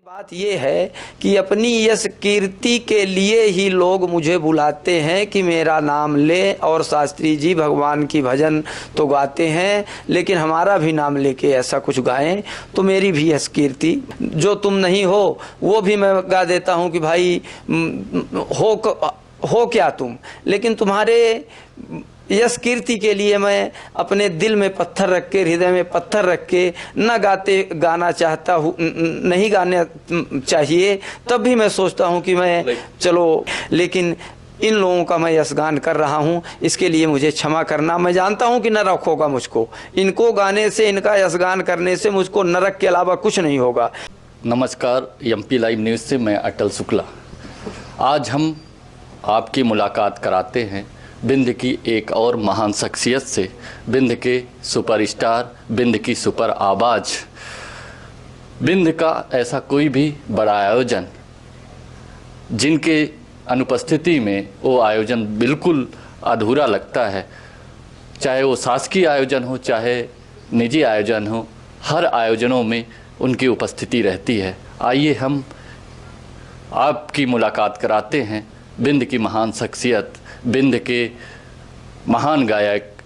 बात ये है कि अपनी यश कीर्ति के लिए ही लोग मुझे बुलाते हैं कि मेरा नाम ले। और शास्त्री जी भगवान की भजन तो गाते हैं, लेकिन हमारा भी नाम लेके ऐसा कुछ गाएं तो मेरी भी यश कीर्ति, जो तुम नहीं हो वो भी मैं गा देता हूं कि भाई हो क्या तुम, लेकिन तुम्हारे यश कीर्ति के लिए मैं अपने दिल में पत्थर रख के, हृदय में पत्थर रख के न गाना चाहता हूँ, नहीं गाने चाहिए। तब भी मैं सोचता हूँ कि मैं चलो, लेकिन इन लोगों का मैं यशगान कर रहा हूँ, इसके लिए मुझे क्षमा करना। मैं जानता हूँ कि नरक होगा मुझको, इनको गाने से, इनका यशगान करने से मुझको नरक के अलावा कुछ नहीं होगा। नमस्कार, एमपी लाइव न्यूज़ से मैं अटल शुक्ला। आज हम आपकी मुलाकात कराते हैं बिंद की एक और महान शख्सियत से, बिंद के सुपरस्टार, बिंद की सुपर आवाज़। बिंद का ऐसा कोई भी बड़ा आयोजन जिनके अनुपस्थिति में वो आयोजन बिल्कुल अधूरा लगता है, चाहे वो शासकीय आयोजन हो चाहे निजी आयोजन हो, हर आयोजनों में उनकी उपस्थिति रहती है। आइए हम आपकी मुलाकात कराते हैं बिंद की महान शख्सियत, बिंद के महान गायक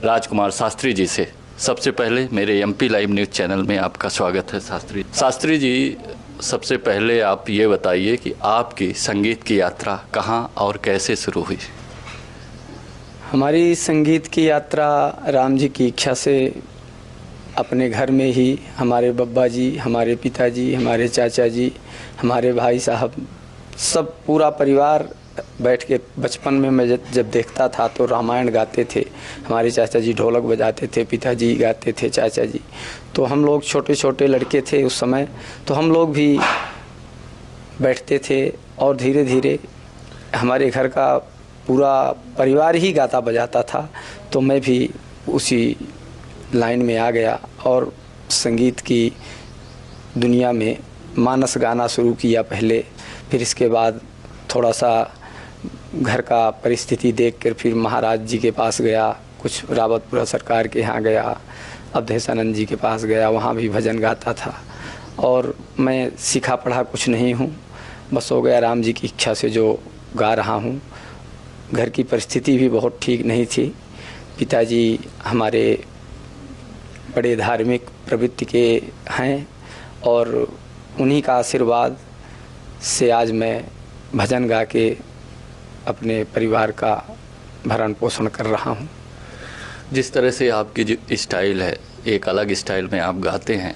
राजकुमार शास्त्री जी से। सबसे पहले मेरे एमपी लाइव न्यूज़ चैनल में आपका स्वागत है शास्त्री जी। सबसे पहले आप ये बताइए कि आपकी संगीत की यात्रा कहाँ और कैसे शुरू हुई? हमारी संगीत की यात्रा राम जी की इच्छा से अपने घर में ही, हमारे बब्बा जी, हमारे पिताजी, हमारे चाचा जी, हमारे भाई साहब, सब पूरा परिवार बैठ के, बचपन में मैं जब देखता था तो रामायण गाते थे। हमारे चाचा जी ढोलक बजाते थे, पिताजी गाते थे, चाचा जी। तो हम लोग छोटे छोटे लड़के थे उस समय, तो हम लोग भी बैठते थे और धीरे धीरे हमारे घर का पूरा परिवार ही गाता बजाता था। तो मैं भी उसी लाइन में आ गया और संगीत की दुनिया में मानस गाना शुरू किया पहले। फिर इसके बाद थोड़ा सा घर का परिस्थिति देखकर फिर महाराज जी के पास गया, कुछ रावतपुरा सरकार के यहाँ गया, अवधेशानंद जी के पास गया, वहाँ भी भजन गाता था। और मैं सीखा पढ़ा कुछ नहीं हूँ, बस हो गया राम जी की इच्छा से जो गा रहा हूँ। घर की परिस्थिति भी बहुत ठीक नहीं थी। पिताजी हमारे बड़े धार्मिक प्रवृत्ति के हैं और उन्हीं का आशीर्वाद से आज मैं भजन गा के अपने परिवार का भरण पोषण कर रहा हूँ। जिस तरह से आपकी जो स्टाइल है, एक अलग स्टाइल में आप गाते हैं,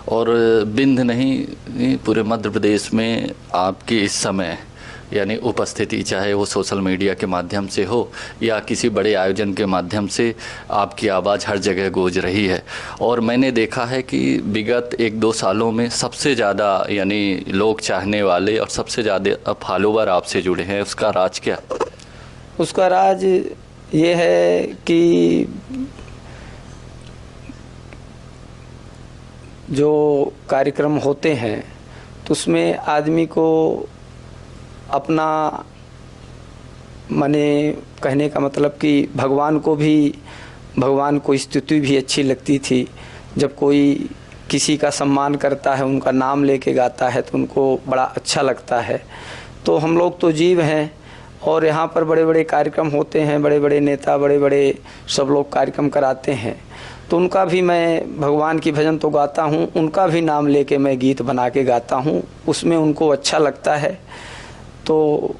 और बिंद नहीं पूरे मध्य प्रदेश में आपकी इस समय यानी उपस्थिति, चाहे वो सोशल मीडिया के माध्यम से हो या किसी बड़े आयोजन के माध्यम से, आपकी आवाज़ हर जगह गूंज रही है। और मैंने देखा है कि विगत 1-2 सालों में सबसे ज़्यादा यानी लोग चाहने वाले और सबसे ज़्यादा फॉलोवर आपसे जुड़े हैं, उसका राज क्या? उसका राज ये है कि जो कार्यक्रम होते हैं तो उसमें आदमी को अपना, माने कहने का मतलब कि भगवान को स्तुति भी अच्छी लगती थी। जब कोई किसी का सम्मान करता है, उनका नाम लेके गाता है तो उनको बड़ा अच्छा लगता है। तो हम लोग तो जीव हैं और यहाँ पर बड़े बड़े कार्यक्रम होते हैं, बड़े बड़े नेता, बड़े बड़े सब लोग कार्यक्रम कराते हैं, तो उनका भी मैं भगवान की भजन तो गाता हूँ, उनका भी नाम लेके मैं गीत बना के गाता हूँ। उसमें उनको अच्छा लगता है तो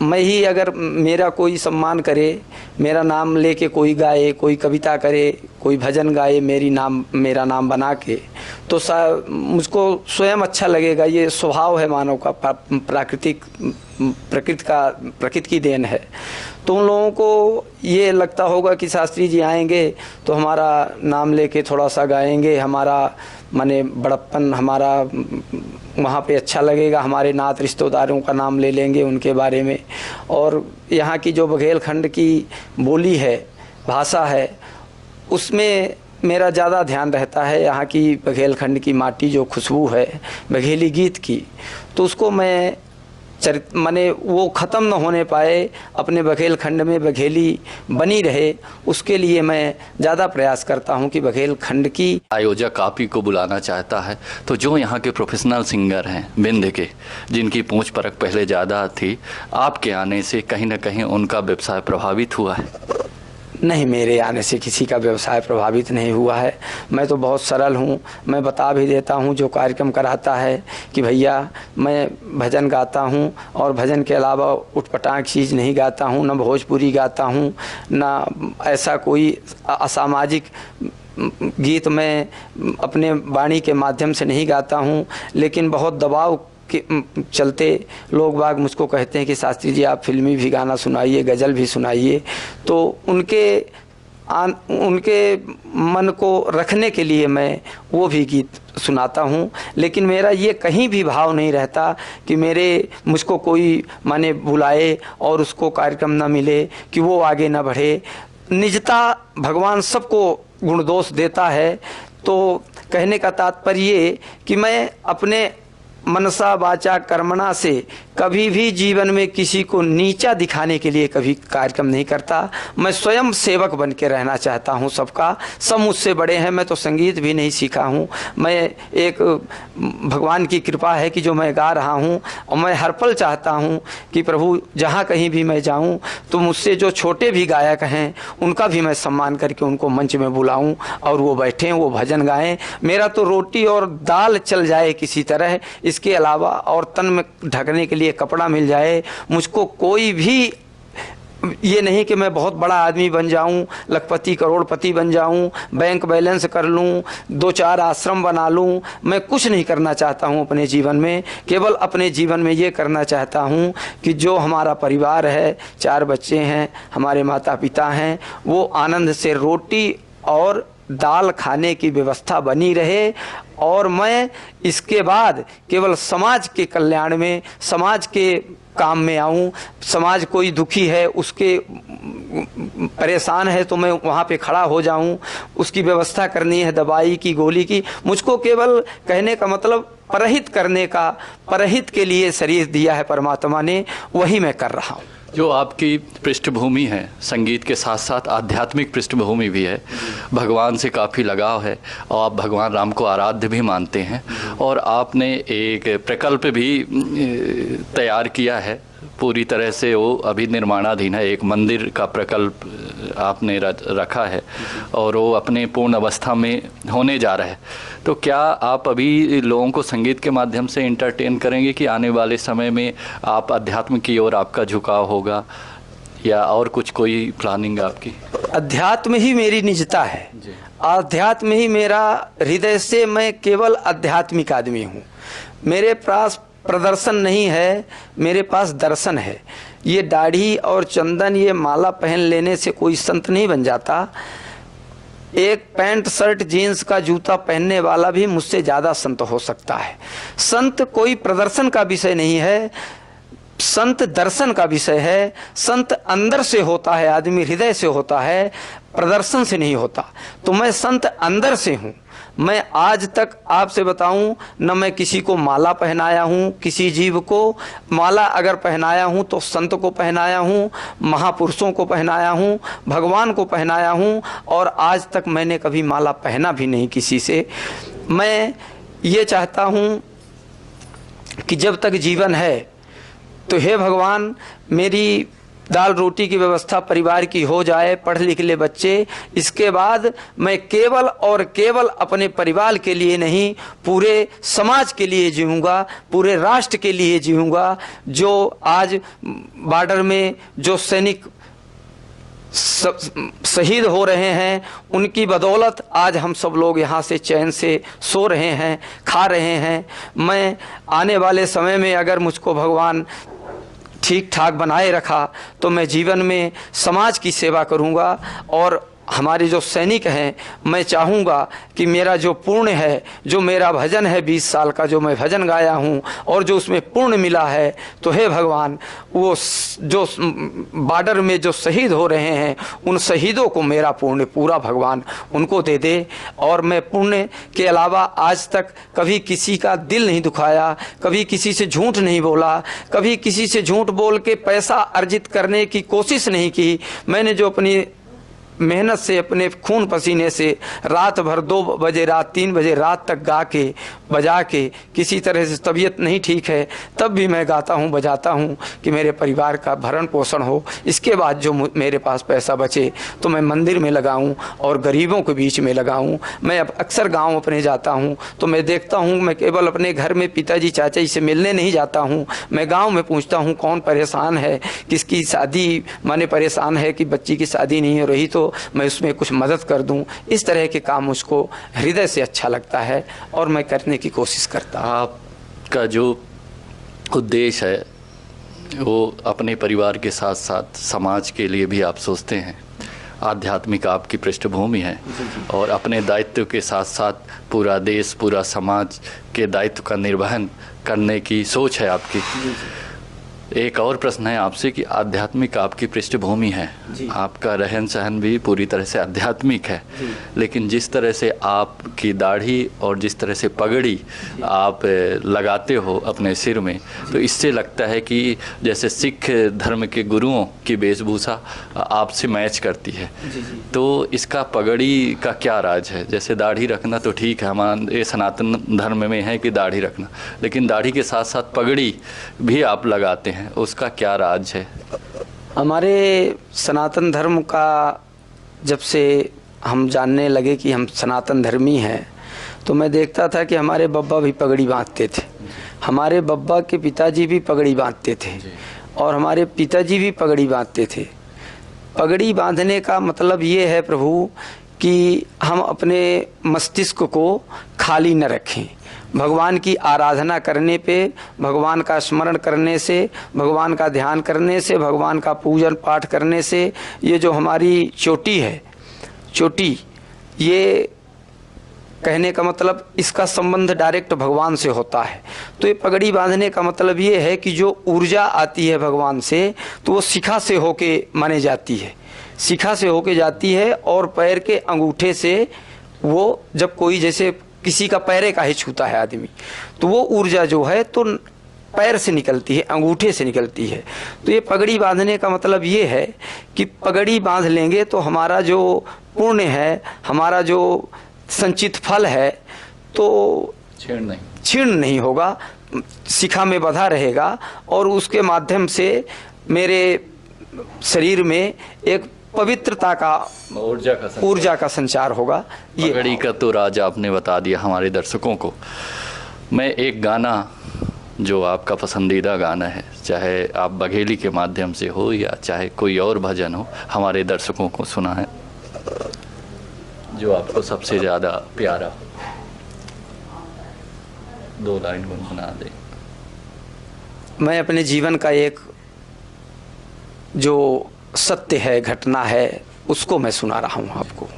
मैं ही, अगर मेरा कोई सम्मान करे, मेरा नाम लेके कोई गाए, कोई कविता करे, कोई भजन गाए मेरा नाम बना के, तो मुझको स्वयं अच्छा लगेगा। ये स्वभाव है मानव का, प्रकृति की देन है। तो उन लोगों को ये लगता होगा कि शास्त्री जी आएंगे तो हमारा नाम लेके थोड़ा सा गाएंगे, हमारा माने बड़प्पन हमारा वहाँ पे अच्छा लगेगा, हमारे नात रिश्तेदारों का नाम ले लेंगे उनके बारे में। और यहाँ की जो बघेलखंड की बोली है, भाषा है, उसमें मेरा ज़्यादा ध्यान रहता है। यहाँ की बघेलखंड की माटी जो खुशबू है बघेली गीत की, तो उसको मैं माने वो ख़त्म न होने पाए, अपने बघेलखंड में बघेली बनी रहे, उसके लिए मैं ज़्यादा प्रयास करता हूं कि बघेलखंड की। आयोजक आप ही को बुलाना चाहता है तो जो यहाँ के प्रोफेशनल सिंगर हैं बिंद के, जिनकी पूंछ परख पहले ज़्यादा थी, आपके आने से कहीं ना कहीं उनका व्यवसाय प्रभावित हुआ है? नहीं, मेरे आने से किसी का व्यवसाय प्रभावित नहीं हुआ है। मैं तो बहुत सरल हूँ। मैं बता भी देता हूँ जो कार्यक्रम कराता है कि भैया मैं भजन गाता हूँ और भजन के अलावा उटपटांग चीज़ नहीं गाता हूँ, न भोजपुरी गाता हूँ, न ऐसा कोई असामाजिक गीत मैं अपने वाणी के माध्यम से नहीं गाता हूँ। लेकिन बहुत दबाव के चलते लोग बाग मुझको कहते हैं कि शास्त्री जी आप फिल्मी भी गाना सुनाइए, गज़ल भी सुनाइए। तो उनके मन को रखने के लिए मैं वो भी गीत सुनाता हूँ। लेकिन मेरा ये कहीं भी भाव नहीं रहता कि मुझको कोई माने बुलाए और उसको कार्यक्रम ना मिले, कि वो आगे ना बढ़े। निजता भगवान सबको गुण दोष देता है। तो कहने का तात्पर्य ये कि मैं अपने मनसा वाचा कर्मणा से कभी भी जीवन में किसी को नीचा दिखाने के लिए कभी कार्यक्रम नहीं करता। मैं स्वयं सेवक बन के रहना चाहता हूं सबका। सब मुझसे बड़े हैं, मैं तो संगीत भी नहीं सीखा हूं। मैं एक भगवान की कृपा है कि जो मैं गा रहा हूं, और मैं हर पल चाहता हूं कि प्रभु जहां कहीं भी मैं जाऊं तो मुझसे जो छोटे भी गायक हैं उनका भी मैं सम्मान करके उनको मंच में बुलाऊं और वो बैठें, वो भजन गाएं। मेरा तो रोटी और दाल चल जाए किसी तरह, इसके अलावा और तन में ढकने के लिए कपड़ा मिल जाए। मुझको कोई भी ये नहीं कि मैं बहुत बड़ा आदमी बन जाऊं, लखपति करोड़पति बन जाऊं, बैंक बैलेंस कर लूं, 2-4 आश्रम बना लूं। मैं कुछ नहीं करना चाहता हूं अपने जीवन में। केवल अपने जीवन में ये करना चाहता हूं कि जो हमारा परिवार है, 4 बच्चे हैं, हमारे माता पिता हैं, वो आनंद से रोटी और दाल खाने की व्यवस्था बनी रहे। और मैं इसके बाद केवल समाज के कल्याण में, समाज के काम में आऊं। समाज कोई दुखी है, उसके परेशान है, तो मैं वहाँ पे खड़ा हो जाऊं। उसकी व्यवस्था करनी है, दवाई की, गोली की। मुझको केवल कहने का मतलब परहित करने का, परहित के लिए शरीर दिया है परमात्मा ने, वही मैं कर रहा हूँ। जो आपकी पृष्ठभूमि है संगीत के साथ साथ आध्यात्मिक पृष्ठभूमि भी है, भगवान से काफ़ी लगाव है और आप भगवान राम को आराध्य भी मानते हैं, और आपने एक प्रकल्प भी तैयार किया है, पूरी तरह से वो अभी निर्माणाधीन है। एक मंदिर का प्रकल्प आपने रखा है और वो अपने पूर्ण अवस्था में होने जा रहा है। तो क्या आप अभी लोगों को संगीत के माध्यम से इंटरटेन करेंगे कि आने वाले समय में आप अध्यात्म की ओर आपका झुकाव होगा, या और कुछ कोई प्लानिंग आपकी? अध्यात्म ही मेरी निजता है, अध्यात्म ही मेरा हृदय से, मैं केवल आध्यात्मिक आदमी हूँ। मेरे पास प्रदर्शन नहीं है, मेरे पास दर्शन है। ये दाढ़ी और चंदन, ये माला पहन लेने से कोई संत नहीं बन जाता। एक पैंट शर्ट जीन्स का जूता पहनने वाला भी मुझसे ज़्यादा संत हो सकता है। संत कोई प्रदर्शन का विषय नहीं है, संत दर्शन का विषय है। संत अंदर से होता है, आदमी हृदय से होता है, प्रदर्शन से नहीं होता। तो मैं संत अंदर से हूँ। मैं आज तक आपसे बताऊं, न मैं किसी को माला पहनाया हूँ, किसी जीव को माला अगर पहनाया हूँ तो संत को पहनाया हूँ, महापुरुषों को पहनाया हूँ, भगवान को पहनाया हूँ, और आज तक मैंने कभी माला पहना भी नहीं किसी से। मैं ये चाहता हूँ कि जब तक जीवन है तो हे भगवान, मेरी दाल रोटी की व्यवस्था परिवार की हो जाए, पढ़ लिख ले बच्चे। इसके बाद मैं केवल और केवल अपने परिवार के लिए नहीं, पूरे समाज के लिए जीऊँगा, पूरे राष्ट्र के लिए जीऊँगा। जो आज बॉर्डर में जो सैनिक शहीद हो रहे हैं, उनकी बदौलत आज हम सब लोग यहाँ से चैन से सो रहे हैं, खा रहे हैं। मैं आने वाले समय में अगर मुझको भगवान ठीक ठाक बनाए रखा तो मैं जीवन में समाज की सेवा करूंगा और हमारे जो सैनिक हैं, मैं चाहूँगा कि मेरा जो पुण्य है, जो मेरा भजन है 20 साल का जो मैं भजन गाया हूँ और जो उसमें पुण्य मिला है, तो हे भगवान वो जो बॉर्डर में जो शहीद हो रहे हैं उन शहीदों को मेरा पुण्य पूरा भगवान उनको दे दे। और मैं पुण्य के अलावा आज तक कभी किसी का दिल नहीं दुखाया, कभी किसी से झूठ नहीं बोला, कभी किसी से झूठ बोल के पैसा अर्जित करने की कोशिश नहीं की। मैंने जो अपनी मेहनत से अपने खून पसीने से रात भर 2 बजे रात 3 बजे रात तक गा के बजा के, किसी तरह से तबीयत नहीं ठीक है तब भी मैं गाता हूँ बजाता हूँ कि मेरे परिवार का भरण पोषण हो। इसके बाद जो मेरे पास पैसा बचे तो मैं मंदिर में लगाऊँ और गरीबों के बीच में लगाऊँ। मैं अब अक्सर गाँव अपने जाता हूँ तो मैं देखता हूँ, मैं केवल अपने घर में पिताजी चाचा जी से मिलने नहीं जाता हूँ, मैं गाँव में पूछता हूँ कौन परेशान है, किसकी शादी माने परेशान है कि बच्ची की शादी नहीं हो रही तो मैं उसमें कुछ मदद कर दूं। इस तरह के काम मुझको हृदय से अच्छा लगता है और मैं करने की कोशिश करता हूं। आपका जो उद्देश्य है वो अपने परिवार के साथ साथ समाज के लिए भी आप सोचते हैं। आध्यात्मिक आपकी पृष्ठभूमि है और अपने दायित्व के साथ साथ पूरा देश पूरा समाज के दायित्व का निर्वहन करने की सोच है आपकी। एक और प्रश्न है आपसे कि आध्यात्मिक आपकी पृष्ठभूमि है, आपका रहन सहन भी पूरी तरह से आध्यात्मिक है, लेकिन जिस तरह से आपकी दाढ़ी और जिस तरह से पगड़ी आप लगाते हो अपने सिर में, तो इससे लगता है कि जैसे सिख धर्म के गुरुओं की वेशभूषा आपसे मैच करती है। तो इसका पगड़ी का क्या राज है? जैसे दाढ़ी रखना तो ठीक है, हमारे सनातन धर्म में है कि दाढ़ी रखना, लेकिन दाढ़ी के साथ साथ पगड़ी भी आप लगाते हैं, उसका क्या राज है? हमारे सनातन धर्म का जब से हम जानने लगे कि हम सनातन धर्मी हैं तो मैं देखता था कि हमारे बब्बा भी पगड़ी बांधते थे, हमारे बब्बा के पिताजी भी पगड़ी बांधते थे और हमारे पिताजी भी पगड़ी बांधते थे। पगड़ी बांधने का मतलब ये है प्रभु कि हम अपने मस्तिष्क को खाली न रखें। भगवान की आराधना करने पे, भगवान का स्मरण करने से, भगवान का ध्यान करने से, भगवान का पूजन पाठ करने से ये जो हमारी चोटी है, चोटी, ये कहने का मतलब इसका संबंध डायरेक्ट भगवान से होता है। तो ये पगड़ी बांधने का मतलब ये है कि जो ऊर्जा आती है भगवान से तो वो शिखा से होके माने जाती है, शिखा से होके जाती है और पैर के अंगूठे से वो जब कोई जैसे किसी का पैरे का ही छूता है आदमी तो वो ऊर्जा जो है तो पैर से निकलती है, अंगूठे से निकलती है। तो ये पगड़ी बांधने का मतलब ये है कि पगड़ी बांध लेंगे तो हमारा जो पुण्य है, हमारा जो संचित फल है तो छीण नहीं होगा, शिखा में बंधा रहेगा और उसके माध्यम से मेरे शरीर में एक पवित्रता का ऊर्जा का संचार होगा। ये पगड़ी का तो राज आपने बता दिया हमारे दर्शकों को। मैं एक गाना जो आपका पसंदीदा गाना है, चाहे आप बघेली के माध्यम से हो या चाहे कोई और भजन हो, हमारे दर्शकों को सुना है जो आपको सबसे ज़्यादा प्यारा, 2 लाइन गुनगुना दे। मैं अपने जीवन का एक जो सत्य है, घटना है, उसको मैं सुना रहा हूं आपको।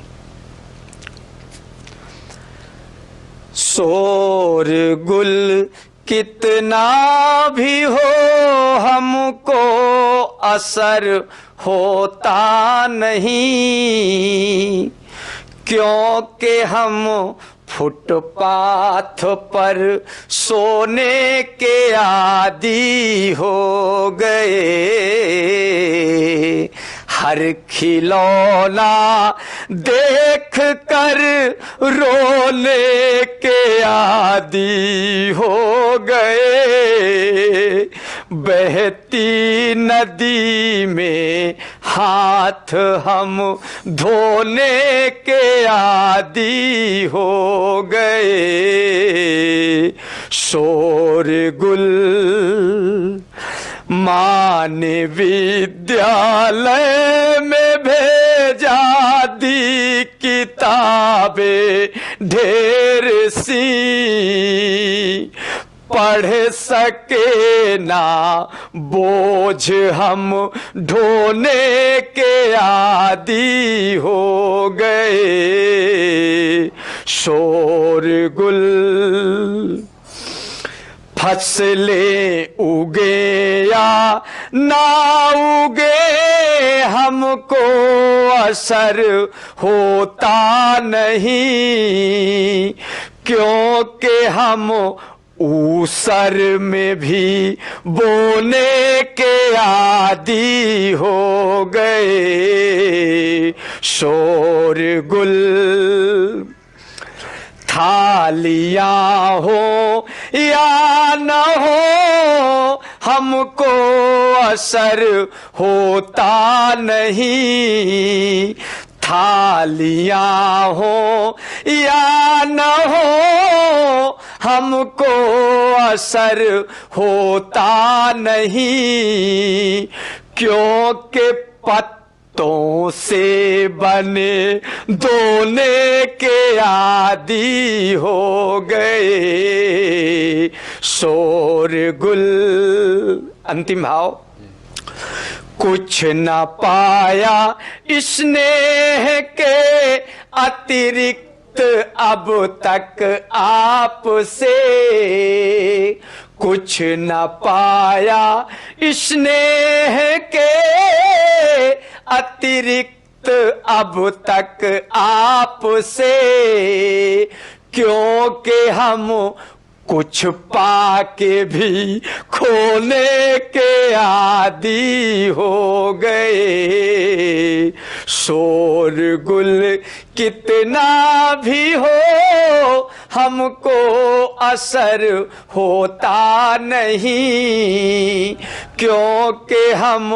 शोरगुल कितना भी हो हमको असर होता नहीं, क्योंकि हम फुटपाथ पर सोने के आदी हो गए, हर खिलौना देख कर रोने के आदी हो गए, बहती नदी में हाथ हम धोने के आदी हो गए। शोरगुल माँ ने विद्यालय में भेजा दी किताबें ढेर सी, पढ़ सके ना बोझ हम ढोने के आदी हो गए। शोरगुल फसलें उगे या ना उगे हमको असर होता नहीं, क्योंकि हम ऊसर में भी बोने के आदी हो गए। शोरगुल थालियां हो या न हो हमको असर होता नहीं, थालियां हो या न हो हमको असर होता नहीं, क्योंकि पत्तों से बने दोने के आदी हो गए। शोरगुल अंतिम भाव। कुछ न पाया स्नेह के अतिरिक्त अब तक आपसे, कुछ न पाया स्नेह के अतिरिक्त अब तक आपसे, क्योंकि हम कुछ पाके भी खोने के आदी हो गए। शोरगुल कितना भी हो हमको असर होता नहीं, क्योंकि हम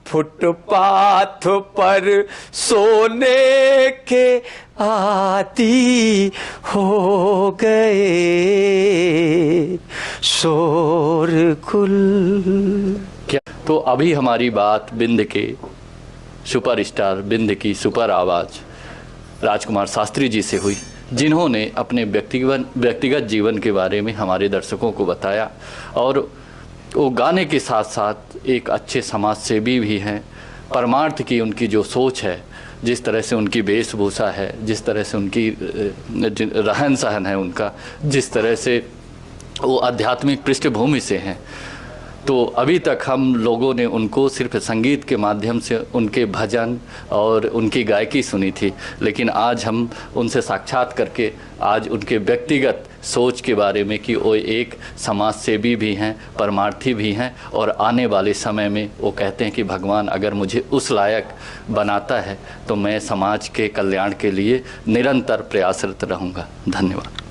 फुटपाथ पर सोने के आदी हो गए। शोरगुल। क्या तो अभी हमारी बात बिंद के सुपरस्टार, बिंद की सुपर आवाज़ राजकुमार शास्त्री जी से हुई, जिन्होंने अपने व्यक्तिगत जीवन के बारे में हमारे दर्शकों को बताया। और वो गाने के साथ साथ एक अच्छे समाज सेवी भी हैं। परमार्थ की उनकी जो सोच है, जिस तरह से उनकी वेशभूषा है, जिस तरह से उनकी रहन सहन है उनका, जिस तरह से वो आध्यात्मिक पृष्ठभूमि से हैं, तो अभी तक हम लोगों ने उनको सिर्फ संगीत के माध्यम से उनके भजन और उनकी गायकी सुनी थी, लेकिन आज हम उनसे साक्षात करके आज उनके व्यक्तिगत सोच के बारे में कि वो एक समाज सेवी भी हैं, परमार्थी भी हैं, और आने वाले समय में वो कहते हैं कि भगवान अगर मुझे उस लायक बनाता है तो मैं समाज के कल्याण के लिए निरंतर प्रयासरत रहूँगा। धन्यवाद।